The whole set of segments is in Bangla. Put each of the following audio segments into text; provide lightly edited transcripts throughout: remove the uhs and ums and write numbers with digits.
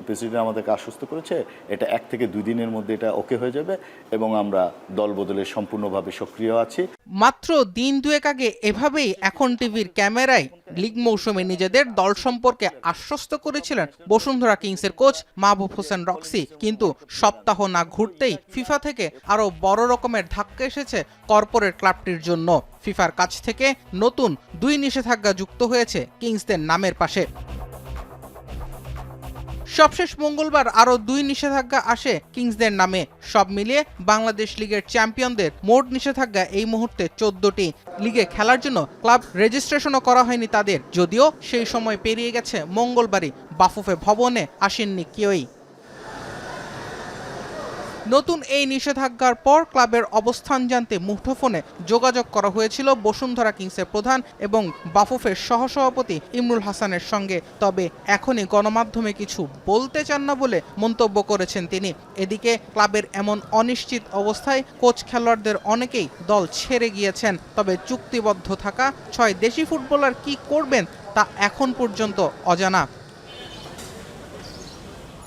প্রেসিডেন্ট আমাদেরকে আশ্বস্ত করেছে এটা 1 থেকে 2 দিনের মধ্যে এটা ওকে হয়ে যাবে এবং আমরা দল বদলে সম্পূর্ণভাবে সক্রিয় আছি। মাত্র দিন দুয়েক আগে এভাবেই এখন টিভির ক্যামেরায় লিগ মৌসুমে নিজেদের দল সম্পর্কে আশ্বস্ত করেছিলেন বসুন্ধরা কিংসের কোচ মাহবুব হোসেন রক্সি, কিন্তু সপ্তাহ না ঘুরতেই ফিফা থেকে আরো বড় রকমের ধাক্কা এসেছে কর্পোরেট ক্লাবটির জন্য। ফিফার কাছ থেকে নতুন 2 নিষেধাজ্ঞা যুক্ত হয়েছে কিংসদের নামের পাশে। সবশেষ মঙ্গলবার আরো 2 নিষেধাজ্ঞা আসে কিংসদের নামে। সব মিলিয়ে বাংলাদেশ লিগের চ্যাম্পিয়নদের মোট নিষেধাজ্ঞা এই মুহূর্তে 14টি। লিগে খেলার জন্য ক্লাব রেজিস্ট্রেশনও করা হয়নি তাদের, যদিও সেই সময় পেরিয়ে গেছে। মঙ্গলবারই বাফুফে ভবনে আসেননি কেউই। নতুন এই নিষেধাজ্ঞার পর ক্লাবের অবস্থান জানতে মুঠোফোনে যোগাযোগ করা হয়েছিল বসুন্ধরা কিংসের প্রধান এবং বাফুফের সহসভাপতি ইমরুল হাসানের সঙ্গে, তবে এখনই গণমাধ্যমে কিছু বলতে চান না বলে মন্তব্য করেছেন তিনি। এদিকে ক্লাবের এমন অনিশ্চিত অবস্থায় কোচ খেলোয়াড়দের অনেকেই দল ছেড়ে গিয়েছেন, তবে চুক্তিবদ্ধ থাকা 6 দেশি ফুটবলার কি করবেন তা এখন পর্যন্ত অজানা।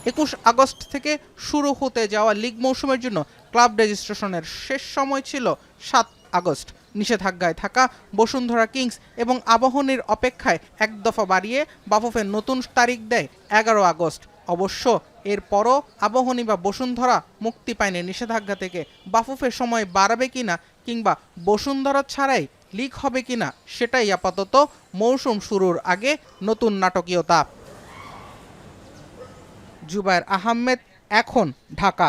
21 আগস্ট থেকে শুরু হতে যাওয়া লিগ মৌসুমের জন্য ক্লাব রেজিস্ট্রেশনের শেষ সময় ছিল 7 আগস্ট। নিষেধাজ্ঞায় থাকা বসুন্ধরা কিংস এবং আবাহনীর অপেক্ষায় এক দফা বাড়িয়ে বাফুফে নতুন তারিখ দেয় 11 আগস্ট। অবশ্য এরপরও আবাহনী বা বসুন্ধরা মুক্তি পায়নি নিষেধাজ্ঞা থেকে। বাফুফের সময় বাড়াবে কিনা কিংবা বসুন্ধরা ছাড়াই লিগ হবে কিনা সেটাই আপাতত মৌসুম শুরুর আগে নতুন নাটকীয়তা। জুবায়ের আহমেদ, এখন, ঢাকা।